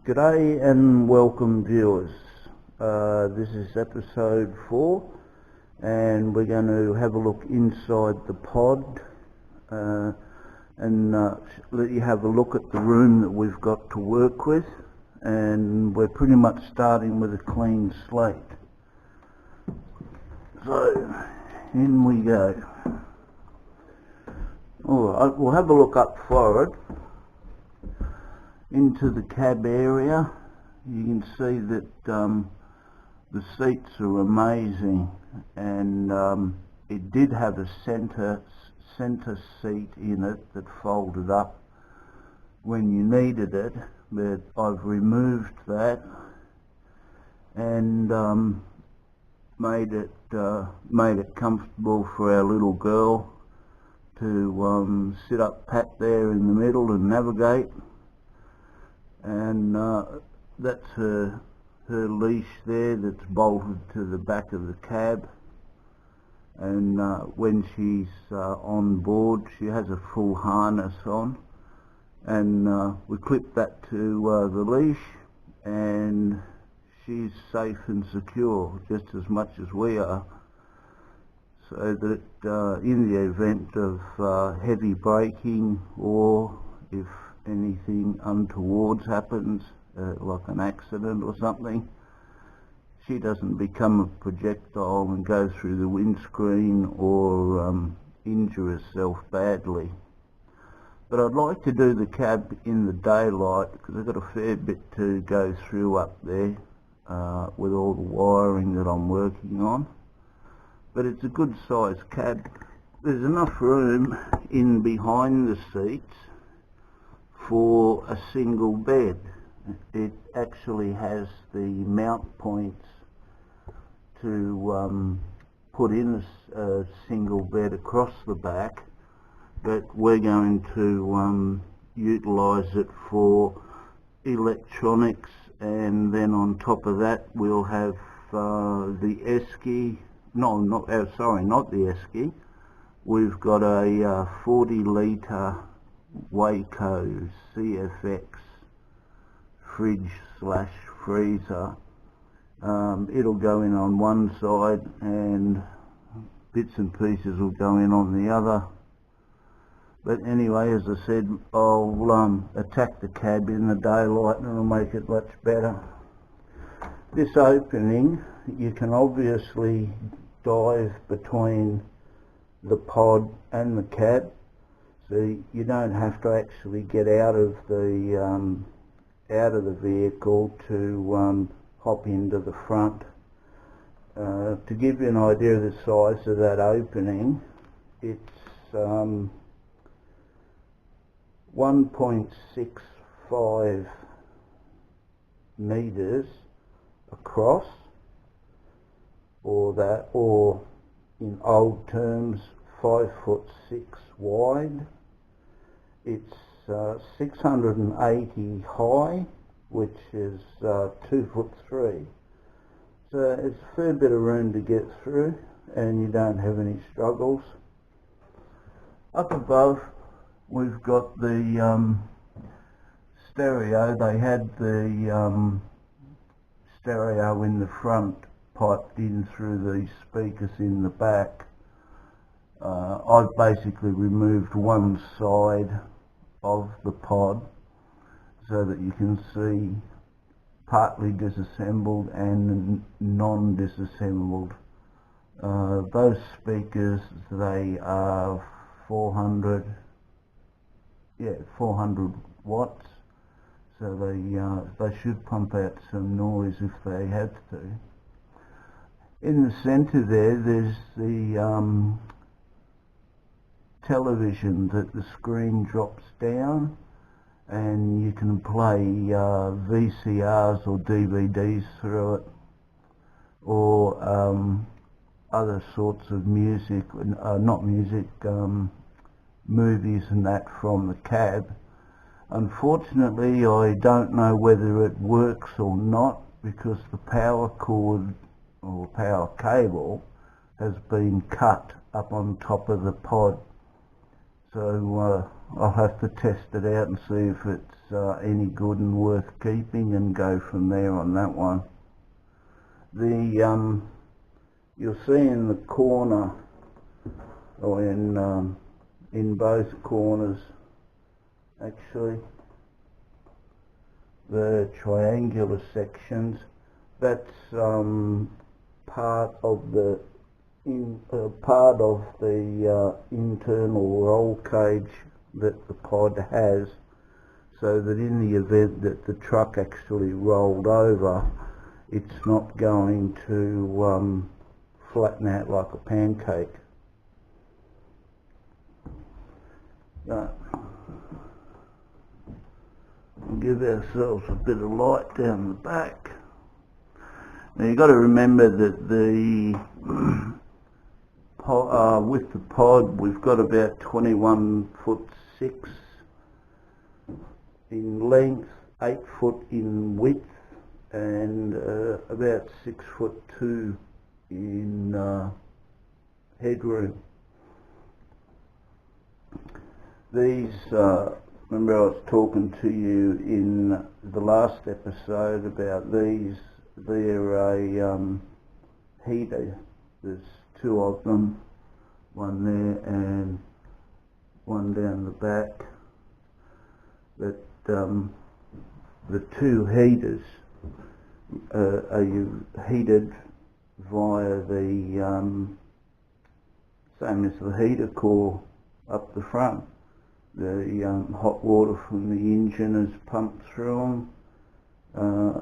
G'day and welcome viewers. This is episode 4 and we're going to have a look inside the pod and let you have a look at the room that we've got to work with, and we're pretty much starting with a clean slate. So in we go. Alright, we'll have a look up forward into the cab area. You can see that the seats are amazing, and it did have a center seat in it that folded up when you needed it, but I've removed that and made it comfortable for our little girl to sit up pat there in the middle and navigate. And that's her leash there that's bolted to the back of the cab, and when she's on board she has a full harness on, and we clip that to the leash and she's safe and secure just as much as we are, so that in the event of heavy braking, or if anything untowards happens, like an accident or something, she doesn't become a projectile and go through the windscreen or injure herself badly. But I'd like to do the cab in the daylight because I've got a fair bit to go through up there with all the wiring that I'm working on. But it's a good sized cab. There's enough room in behind the seats for a single bed. It actually has the mount points to put in a single bed across the back, but we're going to utilise it for electronics, and then on top of that we'll have the esky. Not the esky. We've got a 40 litre Waco CFX fridge/freezer. It'll go in on one side and bits and pieces will go in on the other. But anyway, as I said, I'll attack the cab in the daylight and it'll make it much better. This opening, you can obviously dive between the pod and the cab, so you don't have to actually get out of the vehicle to hop into the front. To give you an idea of the size of that opening, it's 1.65 meters across, or in old terms 5'6" wide. It's 680 high, which is 2'3". So it's a fair bit of room to get through, and you don't have any struggles. Up above we've got the stereo. They had the stereo in the front piped in through the speakers in the back. I've basically removed one side of the pod so that you can see partly disassembled and non-disassembled. Those speakers, they are 400 watts, so they should pump out some noise if they have to. In the centre there's the television that the screen drops down, and you can play VCRs or DVDs through it, or other sorts of music, movies and that from the cab. Unfortunately, I don't know whether it works or not, because the power cord or power cable has been cut up on top of the pod. So I'll have to test it out and see if it's any good and worth keeping, and go from there on that one. You'll see in the corner, or in both corners actually, the triangular sections. That's part of the internal roll cage that the pod has, so that in the event that the truck actually rolled over, it's not going to flatten out like a pancake. We'll give ourselves a bit of light down the back. Now you've got to remember that with the pod we've got about 21'6" in length, 8 foot in width, and about 6'2" in headroom. These, remember I was talking to you in the last episode about these. They're a heater. There's 2 of them, one there and one down the back. But the 2 heaters are heated via the same as the heater core up the front. The hot water from the engine is pumped through them.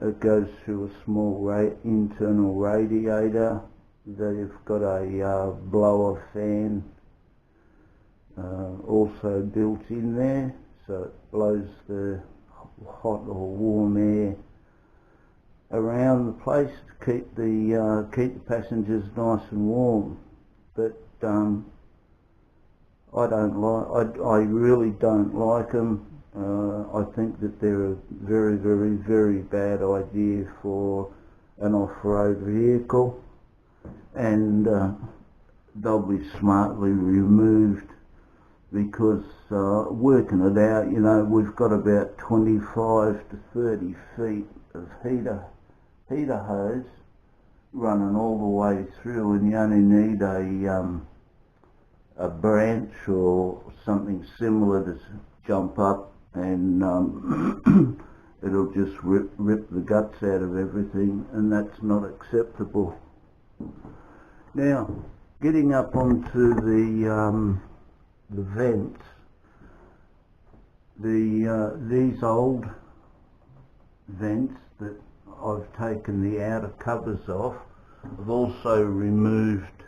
It goes through a small internal radiator. They've got a blower fan also built in there, so it blows the hot or warm air around the place to keep the passengers nice and warm. But I really don't like them. I think that they're a very, very, very bad idea for an off-road vehicle, and they'll be smartly removed, because working it out, you know, we've got about 25 to 30 feet of heater hose running all the way through, and you only need a branch or something similar to jump up, and it'll just rip the guts out of everything, and that's not acceptable. Now, getting up onto the vents, these old vents that I've taken the outer covers off. I've also removed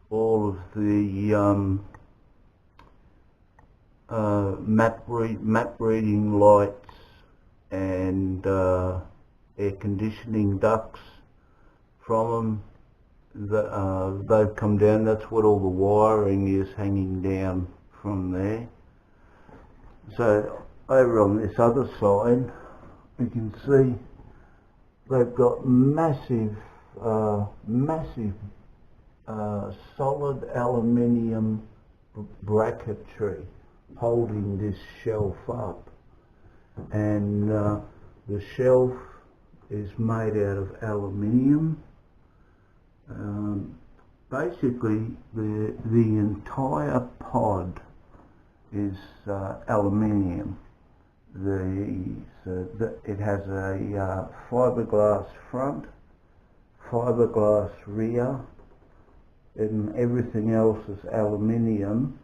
all of the map reading lights and air conditioning ducts from them. They've come down. That's what all the wiring is, hanging down from there. So over on this other side, you can see they've got massive solid aluminium bracketry holding this shelf up, and the shelf is made out of aluminium. Basically the entire pod is aluminium. It has a fiberglass front, fiberglass rear, and everything else is aluminium.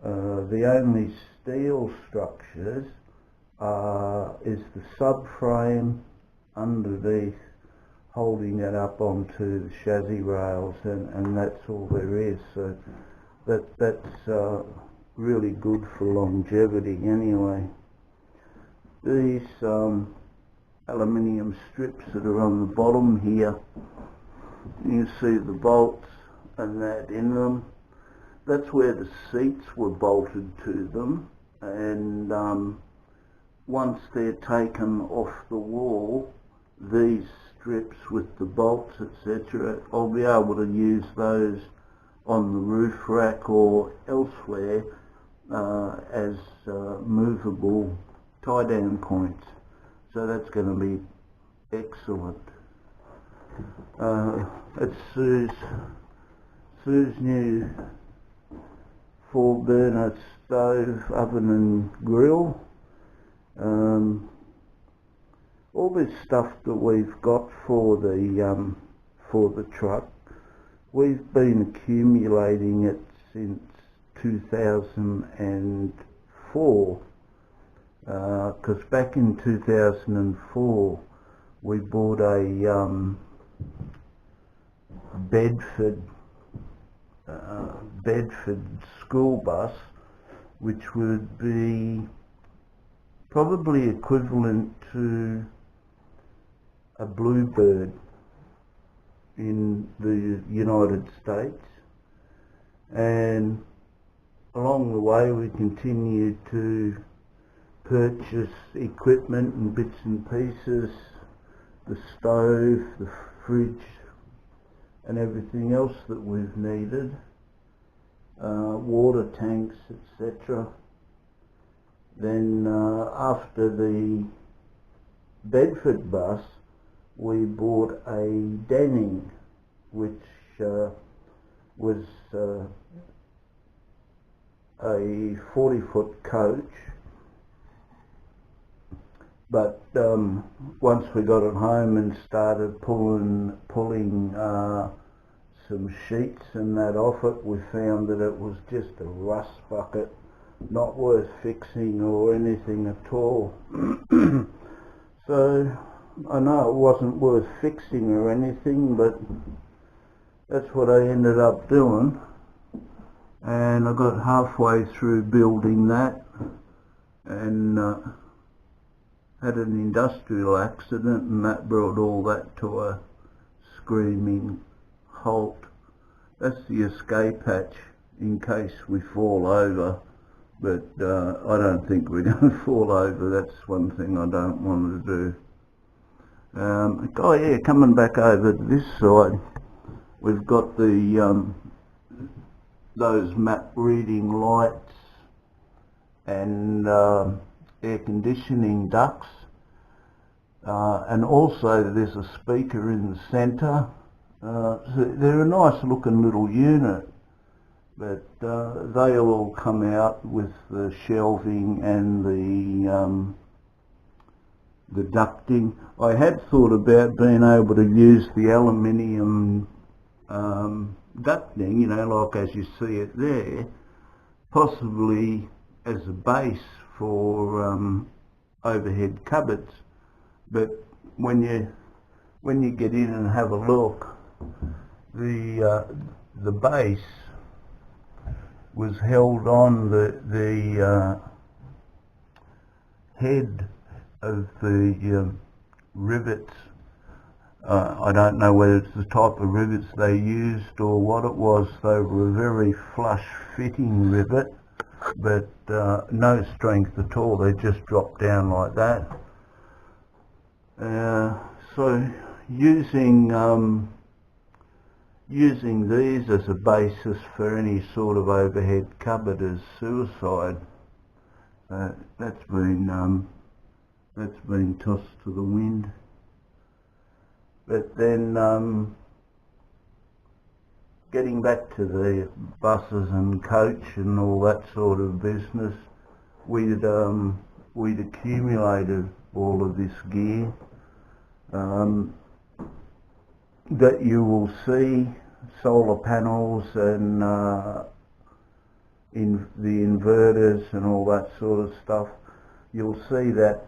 The only steel structures is the subframe underneath, holding it up onto the chassis rails, and that's all there is. So that's really good for longevity anyway. These aluminium strips that are on the bottom here, you see the bolts and that in them. That's where the seats were bolted to them, and once they're taken off the wall, these strips with the bolts, etc., I'll be able to use those on the roof rack or elsewhere as movable tie-down points. So that's going to be excellent. It's Sue's new 4-burner stove, oven and grill. All this stuff that we've got for the truck, we've been accumulating it since 2004, because back in 2004 we bought a Bedford school bus, which would be probably equivalent to a Bluebird in the United States. And along the way we continued to purchase equipment and bits and pieces, the stove, the fridge and everything else that we've needed, water tanks, etc. Then after the Bedford bus we bought a Denning, which was a 40-foot coach, but once we got it home and started pulling some sheets and that off it, we found that it was just a rust bucket, not worth fixing or anything at all. So I know it wasn't worth fixing or anything, but that's what I ended up doing. And I got halfway through building that and had an industrial accident, and that brought all that to a screaming halt. That's the escape hatch in case we fall over, but I don't think we're going to fall over. That's one thing I don't want to do. Oh yeah, coming back over to this side, we've got the those map reading lights and air conditioning ducts, and also there's a speaker in the centre. So they're a nice looking little unit, but they'll all come out with the shelving and the ducting. I had thought about being able to use the aluminium ducting, like as you see it there, possibly as a base for overhead cupboards. But when you get in and have a look, the base was held on the head of the rivets. I don't know whether it's the type of rivets they used or what it was. They were a very flush fitting rivet, but no strength at all. They just dropped down like that. So using these as a basis for any sort of overhead cupboard is suicide. That's been tossed to the wind. But then getting back to the buses and coach and all that sort of business, we'd accumulated all of this gear that you will see, solar panels and in the inverters and all that sort of stuff. You'll see that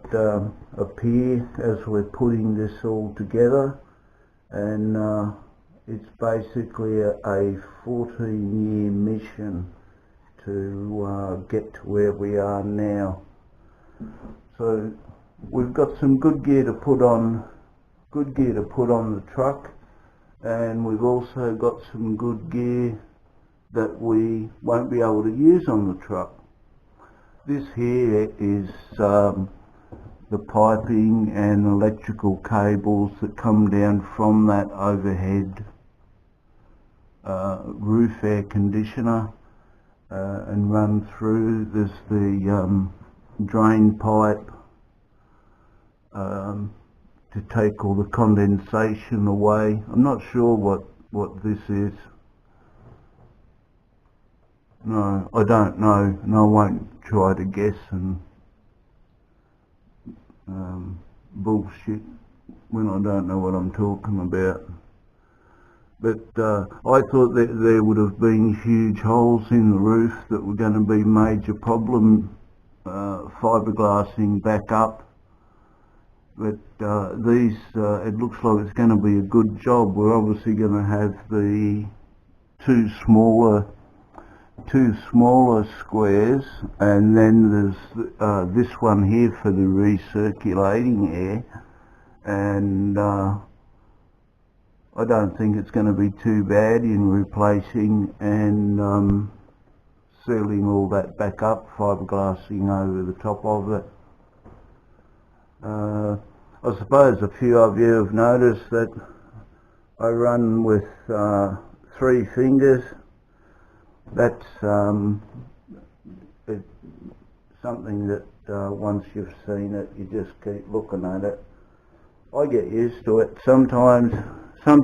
appear as we're putting this all together, and it's basically a 14-year mission to get to where we are now. So we've got some good gear to put on the truck, and we've also got some good gear that we won't be able to use on the truck. This here is the piping and electrical cables that come down from that overhead roof air conditioner, and run through. There's the drain pipe to take all the condensation away. I'm not sure what this is. No, I don't know, and I won't try to guess and bullshit when I don't know what I'm talking about. But I thought that there would have been huge holes in the roof that were going to be major problem fiberglassing back up. But these, it looks like it's going to be a good job. We're obviously going to have the two smaller squares, and then there's this one here for the recirculating air, and I don't think it's going to be too bad in replacing and sealing all that back up, fiberglassing over the top of it. I suppose a few of you have noticed that I run with 3 fingers. That's something that once you've seen it, you just keep looking at it. I get used to it. Sometimes I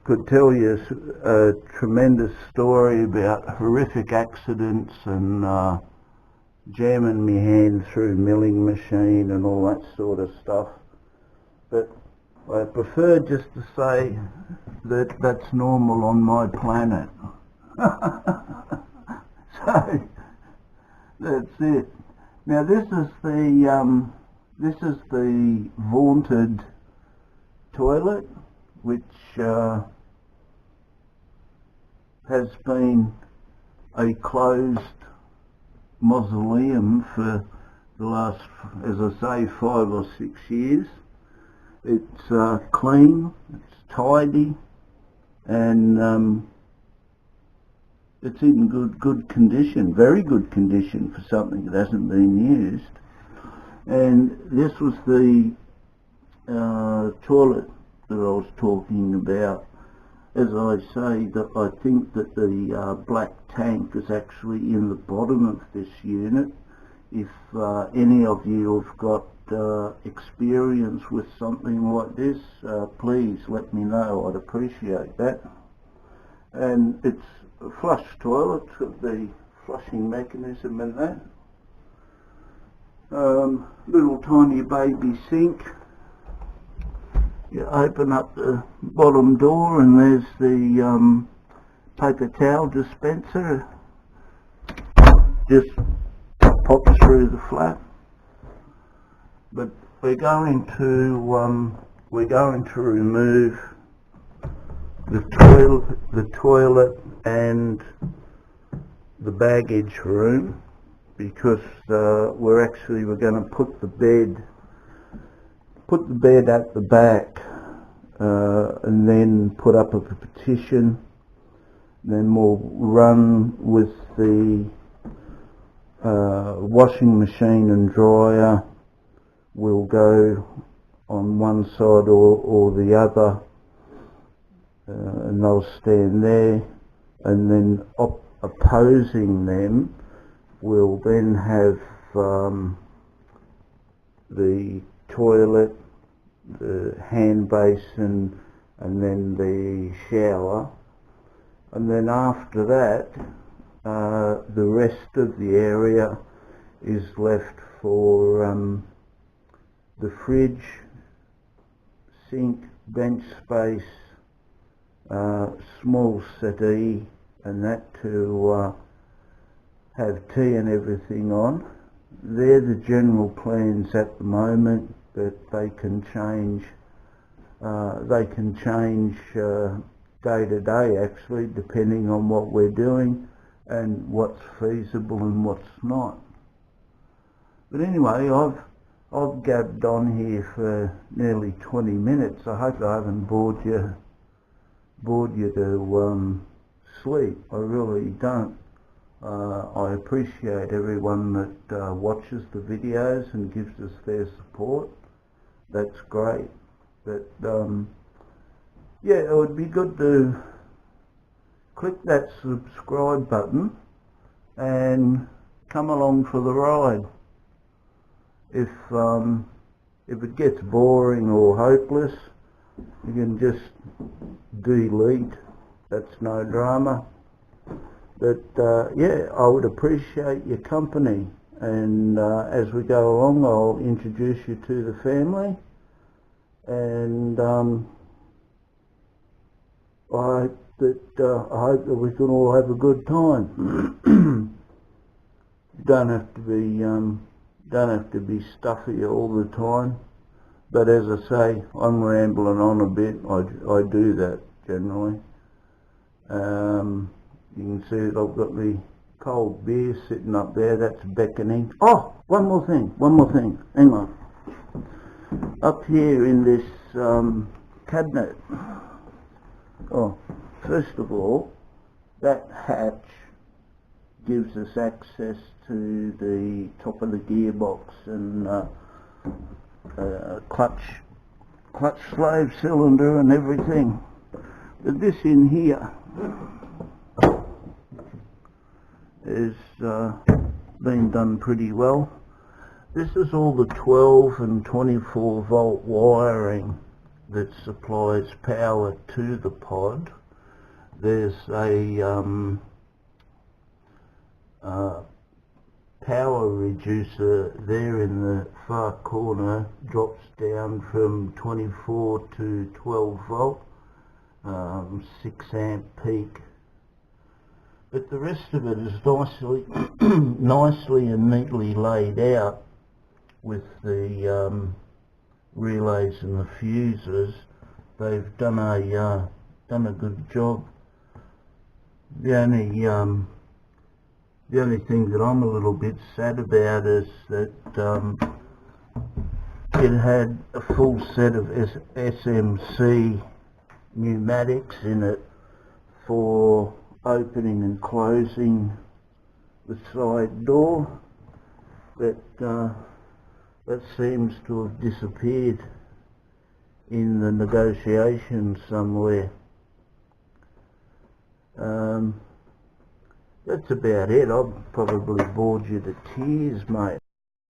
could tell you a tremendous story about horrific accidents and jamming my hand through milling machine and all that sort of stuff, but I prefer just to say that that's normal on my planet. So that's it. Now this is the vaunted toilet, which has been a closed mausoleum for the last, as I say, 5 or 6 years. It's clean, it's tidy, and it's in good condition, very good condition for something that hasn't been used. And this was the toilet that I was talking about. As I say, that I think that the black tank is actually in the bottom of this unit. If any of you have got experience with something like this, please let me know. I'd appreciate that. And it's a flush toilet, it's got the flushing mechanism in that. Little tiny baby sink. You open up the bottom door and there's the paper towel dispenser. Just pops through the flap. But we're going to remove the toilet and the baggage room, because we're going to put the bed at the back, and then put up a partition. Then we'll run with the washing machine and dryer. We'll go on one side or the other, and they'll stand there, and then opposing them we'll then have the toilet, the hand basin, and then the shower. And then after that, the rest of the area is left for the fridge, sink, bench space, small settee, and that to have tea and everything on. They're the general plans at the moment, but they can change. Day to day, actually, depending on what we're doing and what's feasible and what's not. But anyway, I've gabbed on here for nearly 20 minutes. I hope I haven't bored you to sleep. I really don't. I appreciate everyone that watches the videos and gives us their support. That's great. But yeah, it would be good to click that subscribe button and come along for the ride. If it gets boring or hopeless, you can just delete. That's no drama. But yeah, I would appreciate your company, and as we go along I'll introduce you to the family, and I hope that we can all have a good time. You don't have to be stuffy all the time, but as I say, I'm rambling on a bit. I do that generally. You can see that I've got the cold beer sitting up there. That's beckoning. Oh, one more thing. Hang on. Up here in this cabinet. Oh, first of all, that hatch gives us access to the top of the gearbox and clutch slave cylinder and everything. But this in here has been done pretty well. This is all the 12 and 24 volt wiring that supplies power to the pod. There's a power reducer there in the far corner, drops down from 24 to 12 volt, 6 amp peak. But the rest of it is nicely and neatly laid out with the relays and the fuses. They've done a good job. The only thing that I'm a little bit sad about is that it had a full set of SMC pneumatics in it for opening and closing the side door, but that seems to have disappeared in the negotiations somewhere. That's about it. I've probably bored you to tears, mate.